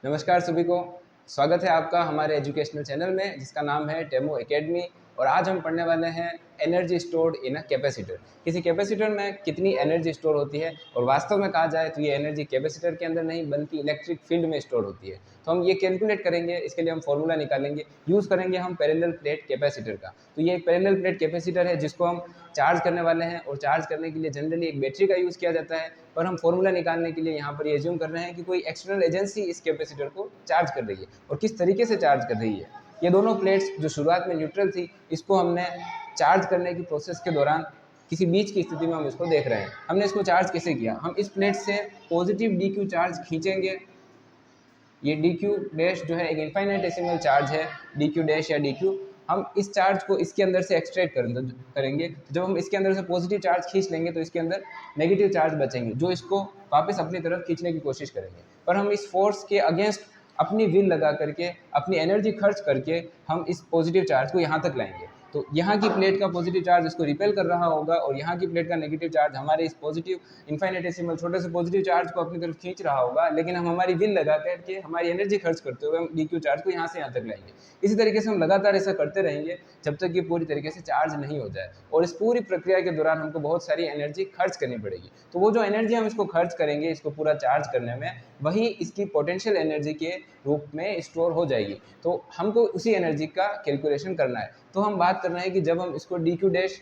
नमस्कार सभी को। स्वागत है आपका हमारे एजुकेशनल चैनल में जिसका नाम है टेमो एकेडमी। और आज हम पढ़ने वाले हैं energy stored in a capacitor. किसी कैपेसिटर में कितनी एनर्जी स्टोर होती है, और वास्तव में कहा जाए तो ये एनर्जी कैपेसिटर के अंदर नहीं बल्कि इलेक्ट्रिक फील्ड में स्टोर होती है। तो हम ये कैलकुलेट करेंगे, इसके लिए हम फॉर्मूला निकालेंगे, यूज़ करेंगे हम पैरेलल प्लेट कैपेसिटर का। तो ये एक पैरेलल प्लेट कैपेसिटर है जिसको हम चार्ज करने वाले हैं, और चार्ज करने के लिए जनरली एक बैटरी का यूज़ किया जाता है। पर हम फॉर्मूला निकालने के लिए यहाँ पर ये एज्यूम कर रहे हैं कि कोई एक्सटर्नल एजेंसी इस कैपेसिटर को चार्ज कर रही है, और किस तरीके से चार्ज कर रही है। ये दोनों प्लेट्स जो शुरुआत में न्यूट्रल थी, इसको हमने चार्ज करने की प्रोसेस के दौरान किसी बीच की स्थिति में हम इसको देख रहे हैं। हमने इसको चार्ज कैसे किया, हम इस प्लेट से पॉजिटिव डी क्यू चार्ज खींचेंगे। ये डी क्यू डैश जो है एक इनफाइनाइटेसिमल चार्ज है, डी क्यू डैश या डी क्यू। हम इस चार्ज को इसके अंदर से एक्सट्रैक्ट करेंगे। जब हम इसके अंदर से पॉजिटिव चार्ज खींच लेंगे तो इसके अंदर नेगेटिव चार्ज बचेंगे, जो इसको वापस अपनी तरफ खींचने की कोशिश करेंगे। पर हम इस फोर्स के अगेंस्ट अपनी विल लगा करके, अपनी एनर्जी खर्च करके हम इस पॉजिटिव चार्ज को यहाँ तक लाएंगे। तो यहाँ की प्लेट का पॉजिटिव चार्ज इसको रिपेल कर रहा होगा, और यहाँ की प्लेट का नेगेटिव चार्ज हमारे इस पॉजिटिव इनफाइनाइटेसिमल छोटे से पॉजिटिव चार्ज को अपनी तरफ खींच रहा होगा। लेकिन हम हमारी विल लगा करके, हमारी एनर्जी खर्च करते हुए हम डी क्यू चार्ज को यहाँ से यहाँ तक लाएंगे। इसी तरीके से हम लगातार ऐसा करते रहेंगे जब तक ये पूरी तरीके से चार्ज नहीं हो जाए। और इस पूरी प्रक्रिया के दौरान हमको बहुत सारी एनर्जी खर्च करनी पड़ेगी। तो वो जो एनर्जी हम इसको खर्च करेंगे इसको पूरा चार्ज करने में, वही इसकी पोटेंशियल एनर्जी के रूप में स्टोर हो जाएगी। तो हमको उसी एनर्जी का कैलकुलेशन करना है। तो हम बात कर रहे हैं कि जब हम इसको डी क्यू डैश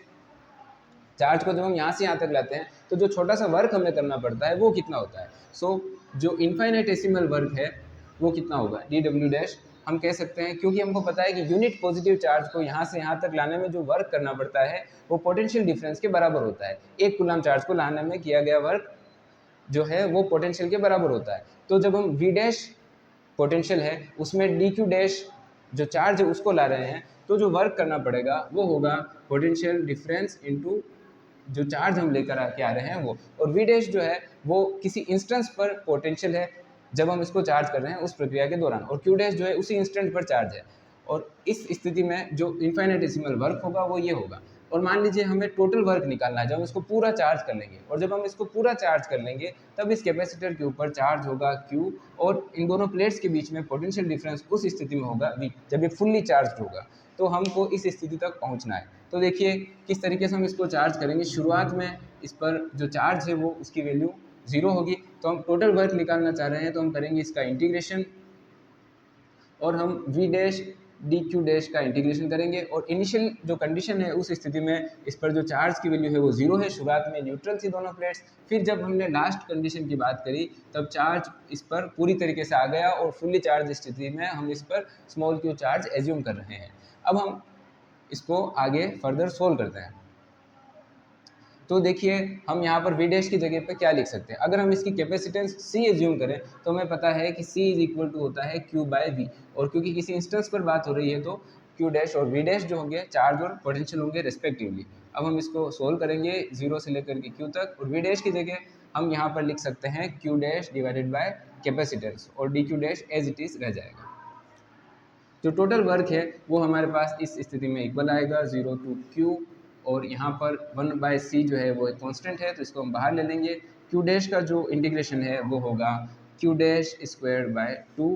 चार्ज को जब हम यहाँ से यहाँ तक लाते हैं तो जो छोटा सा वर्क हमें करना पड़ता है वो कितना होता है। जो इनफाइनाइटेसिमल वर्क है वो कितना होगा, डी डब्ल्यू डैश हम कह सकते हैं, क्योंकि हमको पता है कि यूनिट पॉजिटिव चार्ज को यहाँ से यहाँ तक लाने में जो वर्क करना पड़ता है वो पोटेंशियल डिफरेंस के बराबर होता है। एक कूलम चार्ज को लाने में किया गया वर्क जो है वो पोटेंशियल के बराबर होता है। तो जब हम वी डैश पोटेंशियल है उसमें डी क्यू डैश जो चार्ज है उसको ला रहे हैं, तो जो वर्क करना पड़ेगा वो होगा पोटेंशियल डिफरेंस इनटू जो चार्ज हम लेकर आ रहे हैं वो। और वी डैश जो है वो किसी इंस्टेंस पर पोटेंशियल है जब हम इसको चार्ज कर रहे हैं उस प्रक्रिया के दौरान, और क्यू डैश जो है उसी इंस्टेंट पर चार्ज है। और इस स्थिति में जो इनफाइनाइटेसिमल वर्क होगा वो ये होगा। और मान लीजिए हमें टोटल वर्क निकालना है जब हम इसको पूरा चार्ज कर लेंगे, और जब हम इसको पूरा चार्ज कर लेंगे तब इस कैपेसिटर के ऊपर चार्ज होगा Q, और इन दोनों प्लेट्स के बीच में पोटेंशियल डिफरेंस उस स्थिति में होगा V, जब ये फुल्ली चार्ज होगा। तो हमको इस स्थिति तक पहुंचना है। तो देखिए किस तरीके से हम इसको चार्ज करेंगे। शुरुआत में इस पर जो चार्ज है वो उसकी वैल्यू 0 होगी। तो हम टोटल वर्क निकालना चाह रहे हैं तो हम करेंगे इसका इंटीग्रेशन, और हम V dash D Q dash का इंटीग्रेशन करेंगे। और इनिशियल जो कंडीशन है उस स्थिति में इस पर जो चार्ज की वैल्यू है वो 0 है, शुरुआत में न्यूट्रल थी दोनों प्लेट्स। फिर जब हमने लास्ट कंडीशन की बात करी तब चार्ज इस पर पूरी तरीके से आ गया, और फुल्ली चार्ज स्थिति में हम इस पर स्मॉल क्यू चार्ज एज्यूम कर रहे हैं। अब हम इसको आगे फर्दर सोल्व करते हैं। तो देखिए हम यहाँ पर वी डैश की जगह पे क्या लिख सकते हैं। अगर हम इसकी कैपेसिटेंस C एज्यूम करें तो हमें पता है कि C इज इक्वल टू होता है Q बाय V, और क्योंकि किसी इंस्टेंस पर बात हो रही है तो Q डैश और V डैश जो होंगे चार्ज और पोटेंशियल होंगे रिस्पेक्टिवली। अब हम इसको सोल्व करेंगे 0 से लेकर के Q तक, और V डैश की जगह हम यहाँ पर लिख सकते हैं Q dash divided by capacitance, और D Q dash as it is रह जाएगा। जो टोटल वर्क है वो हमारे पास इस स्थिति में इक्वल आएगा 0 टू Q, और यहाँ पर 1/c जो है वो एक कांस्टेंट है तो इसको हम बाहर ले लेंगे। Q डैश का जो इंटीग्रेशन है वो होगा Q डैश स्क्वायर बाय 2,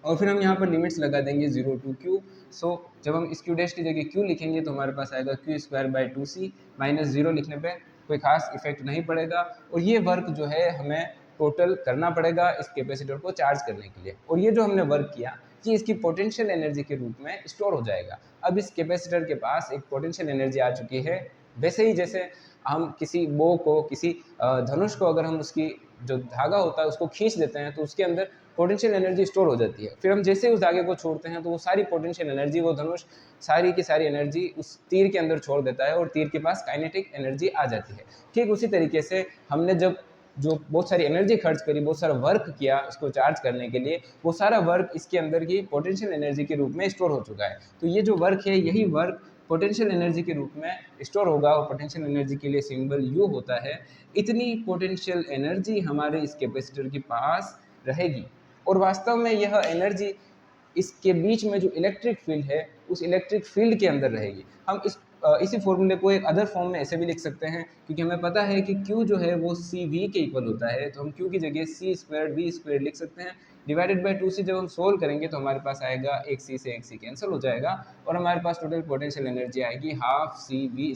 और फिर हम यहाँ पर लिमिट्स लगा देंगे 0 टू Q। सो जब हम इस Q डैश की जगह Q लिखेंगे तो हमारे पास आएगा Q square by 2c, minus 0 लिखने पे कोई खास इफेक्ट नहीं पड़ेगा। और ये वर्क जो है हमें टोटल करना पड़ेगा इस कैपेसिटर को चार्ज करने के लिए, और ये जो हमने वर्क किया कि इसकी पोटेंशियल एनर्जी के रूप में स्टोर हो जाएगा। अब इस कैपेसिटर के पास एक पोटेंशियल एनर्जी आ चुकी है। वैसे ही जैसे हम किसी बो को, किसी धनुष को अगर हम उसकी जो धागा होता है उसको खींच देते हैं तो उसके अंदर पोटेंशियल एनर्जी स्टोर हो जाती है। फिर हम जैसे उस धागे को छोड़ते हैं तो वो सारी पोटेंशियल एनर्जी, वो धनुष सारी की सारी एनर्जी उस तीर के अंदर छोड़ देता है, और तीर के पास काइनेटिक एनर्जी आ जाती है। ठीक उसी तरीके से हमने जब जो बहुत सारी एनर्जी खर्च करी, बहुत सारा वर्क किया इसको चार्ज करने के लिए, वो सारा वर्क इसके अंदर की पोटेंशियल एनर्जी के रूप में स्टोर हो चुका है। तो ये जो वर्क है यही वर्क पोटेंशियल एनर्जी के रूप में स्टोर होगा, और पोटेंशियल एनर्जी के लिए सिंबल U होता है। इतनी पोटेंशियल एनर्जी हमारे इस कैपेसिटर के पास रहेगी, और वास्तव में यह एनर्जी इसके बीच में जो इलेक्ट्रिक फील्ड है उस इलेक्ट्रिक फील्ड के अंदर रहेगी। हम इस इसी फॉर्मूले को एक अदर फॉर्म में ऐसे भी लिख सकते हैं, क्योंकि हमें पता है कि Q जो है वो CV के इक्वल होता है, तो हम Q की जगह C² V² लिख सकते हैं। डिवाइडेड बाय 2 से जब हम सोल्व करेंगे तो हमारे पास आएगा एक C से एक C कैंसिल हो जाएगा और हमारे पास टोटल पोटेंशियल एनर्जी आएगी हाफ CV²।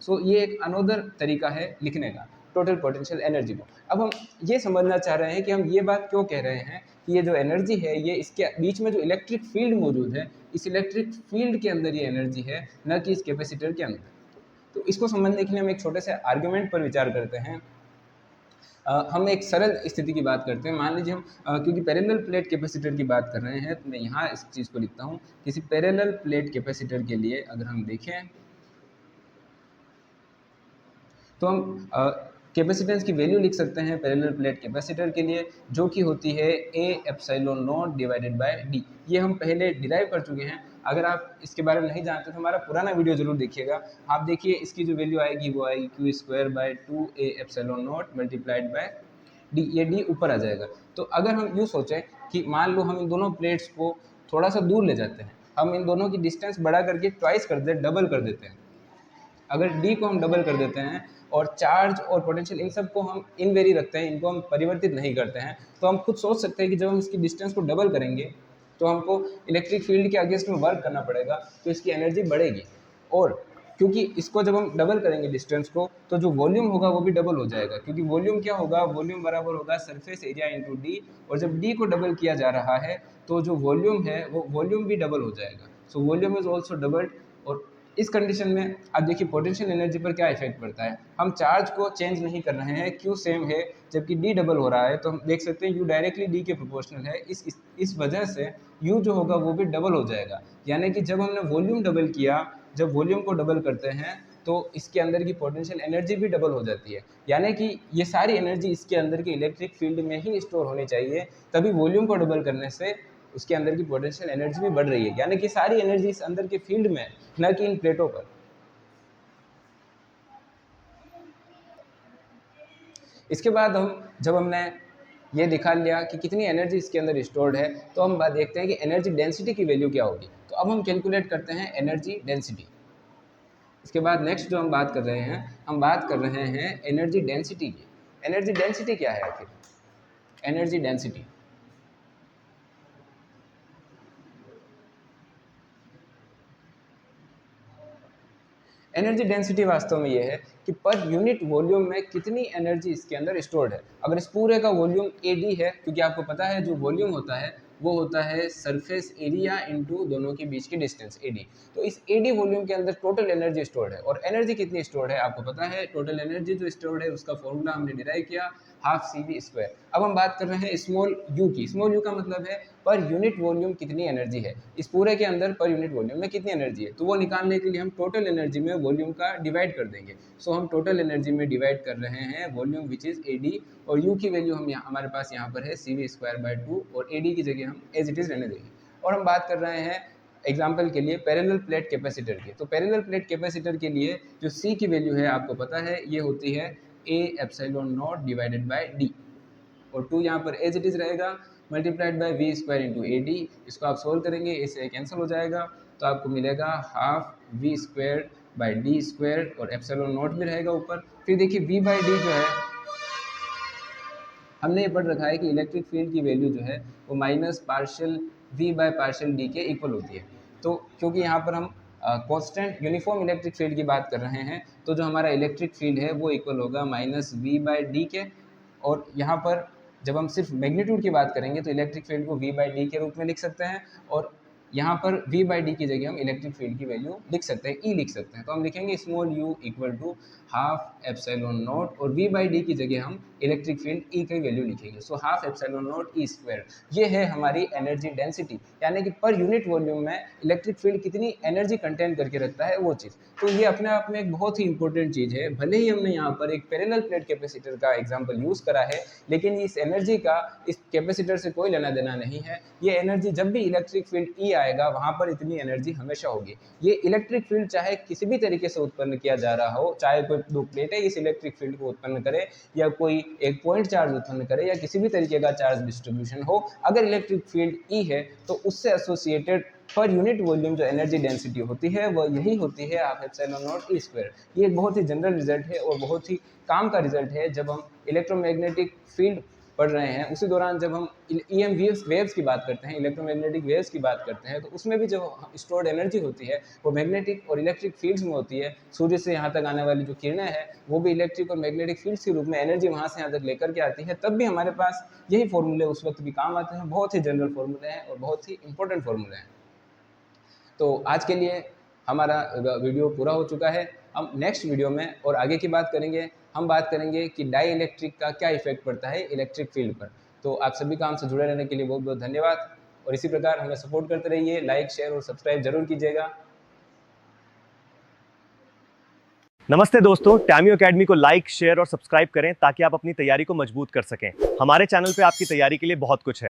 सो ये एक अनोदर तरीका है लिखने का टोटल पोटेंशियल एनर्जी को। अब हम ये समझना चाह रहे हैं कि हम ये बात क्यों कह रहे हैं कि ये जो एनर्जी है ये इसके बीच में जो इलेक्ट्रिक फील्ड मौजूद है, इस इलेक्ट्रिक फील्ड के अंदर ये एनर्जी है, न कि इस कैपेसिटर के अंदर। तो इसको समझने के लिए हम एक छोटे से आर्ग्यूमेंट पर विचार करते हैं। हम एक सरल स्थिति की बात करते हैं। मान लीजिए हम क्योंकि पैरेलल प्लेट कैपेसिटर की बात कर रहे हैं तो मैं यहाँ इस चीज़ को लिखता हूँ। किसी पैरेलल प्लेट कैपेसिटर के लिए अगर हम देखें तो हम कैपेसिटेंस की वैल्यू लिख सकते हैं पैरेलल प्लेट कैपेसिटर के लिए, जो कि होती है A∈0 डिवाइडेड बाय D। ये हम पहले डिराइव कर चुके हैं। अगर आप इसके बारे में नहीं जानते तो हमारा पुराना वीडियो जरूर देखिएगा। आप देखिए इसकी जो वैल्यू आएगी वो आएगी Q²/2A∈0 मल्टीप्लाइड बाय D। ये D ऊपर आ जाएगा। तो अगर हम यूँ सोचें कि मान लो हम इन दोनों प्लेट्स को थोड़ा सा दूर ले जाते हैं, हम इन दोनों की डिस्टेंस बढ़ा करके ट्वाइस कर दें, डबल कर देते हैं। अगर D को हम डबल कर देते हैं और चार्ज और पोटेंशियल इन सब को हम इनवेरी रखते हैं, इनको हम परिवर्तित नहीं करते हैं, तो हम खुद सोच सकते हैं कि जब हम इसकी डिस्टेंस को डबल करेंगे तो हमको इलेक्ट्रिक फील्ड के अगेंस्ट में वर्क करना पड़ेगा, तो इसकी एनर्जी बढ़ेगी। और क्योंकि इसको जब हम डबल करेंगे डिस्टेंस को, तो जो वॉल्यूम होगा वो भी डबल हो जाएगा, क्योंकि वॉल्यूम क्या होगा, वॉल्यूम बराबर होगा सरफेस एरिया इंटू D। और जब D को डबल किया जा रहा है तो जो वॉल्यूम है वो वॉल्यूम भी डबल हो जाएगा। So volume is also doubled. और इस कंडीशन में अब देखिए पोटेंशियल एनर्जी पर क्या इफेक्ट पड़ता है। हम चार्ज को चेंज नहीं कर रहे हैं, Q सेम है जबकि D डबल हो रहा है, तो हम देख सकते हैं U डायरेक्टली D के प्रोपोर्शनल है। इस वजह से U जो होगा वो भी डबल हो जाएगा। यानी कि जब हमने वॉल्यूम डबल किया, जब वॉल्यूम को डबल करते हैं तो इसके अंदर की पोटेंशियल एनर्जी भी डबल हो जाती है। यानी कि ये सारी एनर्जी इसके अंदर के इलेक्ट्रिक फील्ड में ही स्टोर होनी चाहिए, तभी वॉल्यूम को डबल करने से उसके अंदर की पोटेंशियल एनर्जी भी बढ़ रही है। यानी कि सारी एनर्जी इस अंदर के फील्ड में, न कि इन प्लेटों पर। इसके बाद जब हमने ये दिखा लिया कि कितनी एनर्जी इसके अंदर स्टोर्ड है, तो हम बात देखते हैं कि एनर्जी डेंसिटी की वैल्यू क्या होगी। तो अब हम कैलकुलेट करते हैं एनर्जी डेंसिटी। इसके बाद नेक्स्ट जो हम बात कर रहे हैं, हम बात कर रहे हैं एनर्जी डेंसिटी की। एनर्जी डेंसिटी क्या है आखिर? एनर्जी डेंसिटी एनर्जी डेंसिटी वास्तव में ये है कि पर यूनिट वॉल्यूम में कितनी एनर्जी इसके अंदर स्टोर्ड है। अगर इस पूरे का वॉल्यूम AD है, क्योंकि आपको पता है जो वॉल्यूम होता है वो होता है सरफेस एरिया इंटू दोनों के बीच की डिस्टेंस AD। तो इस AD वॉल्यूम के अंदर टोटल एनर्जी स्टोर्ड है। और एनर्जी कितनी स्टोर्ड है आपको पता है, टोटल एनर्जी जो स्टोर्ड है उसका फॉर्मूला हमने डिराइव किया हाफ CV²। अब हम बात कर रहे हैं स्मॉल u की। स्मॉल u का मतलब है पर यूनिट वॉल्यूम कितनी एनर्जी है, इस पूरे के अंदर पर यूनिट वॉल्यूम में कितनी एनर्जी है। तो वो निकालने के लिए हम टोटल एनर्जी में वॉल्यूम का डिवाइड कर देंगे। सो हम टोटल एनर्जी में डिवाइड कर रहे हैं वॉल्यूम विच इज़ AD, और u की वैल्यू हम हमारे पास यहाँ पर है CV²/2 और AD की जगह हम एज इट इज़ रहने देंगे। और हम बात कर रहे हैं एग्जाम्पल के लिए पैरेलल प्लेट कैपेसिटर की। तो पैरेलल प्लेट कैपेसिटर के लिए जो C की वैल्यू है आपको पता है, ये होती है A∈0 डिवाइडेड बाय D। और 2 यहाँ पर एज इट इज़ रहेगा multiplied by V² into AD। इसको आप सोल्व करेंगे, इससे कैंसिल हो जाएगा, तो आपको मिलेगा हाफ V²/D² और ε0 भी रहेगा ऊपर। फिर देखिए V/D जो है, हमने ये पढ़ रखा है कि इलेक्ट्रिक फील्ड की वैल्यू जो है वो माइनस पार्शियल V/पार्शियल D के इक्वल होती है। तो क्योंकि यहाँ पर हम कांस्टेंट यूनिफॉर्म इलेक्ट्रिक फील्ड की बात कर रहे हैं, तो जो हमारा इलेक्ट्रिक फील्ड है वो इक्वल होगा माइनस V/D के। और यहाँ पर जब हम सिर्फ मैग्नीट्यूड की बात करेंगे तो इलेक्ट्रिक फील्ड को V/D के रूप में लिख सकते हैं, और यहाँ पर V/D की जगह हम इलेक्ट्रिक फील्ड की वैल्यू लिख सकते हैं, E लिख सकते हैं। तो हम लिखेंगे small u equal to half ε0 और V/D की जगह हम इलेक्ट्रिक फील्ड E की वैल्यू लिखेंगे। So half ε0 E²। ये है हमारी एनर्जी डेंसिटी, यानी कि पर यूनिट वॉल्यूम में इलेक्ट्रिक फील्ड कितनी एनर्जी कंटेन करके रखता है वो चीज़। तो ये अपने आप में एक बहुत ही इंपॉर्टेंट चीज़ है। भले ही हमने यहाँ पर एक पैरेलल प्लेट कैपेसिटर का एग्जाम्पल यूज़ करा है, लेकिन इस एनर्जी का इस कैपेसिटर से कोई लेना देना नहीं है। ये एनर्जी जब भी इलेक्ट्रिक फील्ड E आएगा वहाँ पर इतनी एनर्जी हमेशा होगी। ये इलेक्ट्रिक फील्ड चाहे किसी भी तरीके से उत्पन्न किया जा रहा हो, चाहे कोई दो प्लेटें इस इलेक्ट्रिक फील्ड को उत्पन्न करे या कोई एक पॉइंट चार्ज उत्पन्न करे या किसी भी तरीके का चार्ज डिस्ट्रीब्यूशन हो, अगर इलेक्ट्रिक फील्ड ई है तो उससे एसोसिएटेड पर यूनिट वॉल्यूम जो एनर्जी डेंसिटी होती है वह यही होती है half epsilon not E square. ये एक बहुत ही जनरल रिजल्ट है और बहुत ही काम का रिजल्ट है जब हम इलेक्ट्रोमैग्नेटिक फील्ड पढ़ रहे हैं। उसी दौरान जब हम EM वेव्स की बात करते हैं, इलेक्ट्रोमैग्नेटिक वेव्स की बात करते हैं, तो उसमें भी जो स्टोर्ड एनर्जी होती है वो मैग्नेटिक और इलेक्ट्रिक फील्ड्स में होती है। सूर्य से यहाँ तक आने वाली जो किरणें हैं वो भी इलेक्ट्रिक और मैग्नेटिक फील्ड्स के रूप में एनर्जी वहाँ से यहाँ तक लेकर के आती है। तब भी हमारे पास यही फॉर्मूले उस वक्त भी काम आते हैं। बहुत ही जनरल फॉर्मूले हैं और बहुत ही इंपॉर्टेंट फॉर्मूले हैं। तो आज के लिए हमारा वीडियो पूरा हो चुका है। हम नेक्स्ट वीडियो में और आगे की बात करेंगे। हम बात करेंगे कि डाई इलेक्ट्रिक का क्या इफेक्ट पड़ता है इलेक्ट्रिक फील्ड पर। तो आप सभी का हमसे जुड़े रहने के लिए बहुत बहुत धन्यवाद और इसी प्रकार हमें सपोर्ट करते रहिए। लाइक, शेयर और सब्सक्राइब जरूर कीजिएगा। नमस्ते दोस्तों, टैम्यो एकेडमी को लाइक, शेयर और सब्सक्राइब करें ताकि आप अपनी तैयारी को मजबूत कर सकें। हमारे चैनल पे आपकी तैयारी के लिए बहुत कुछ है।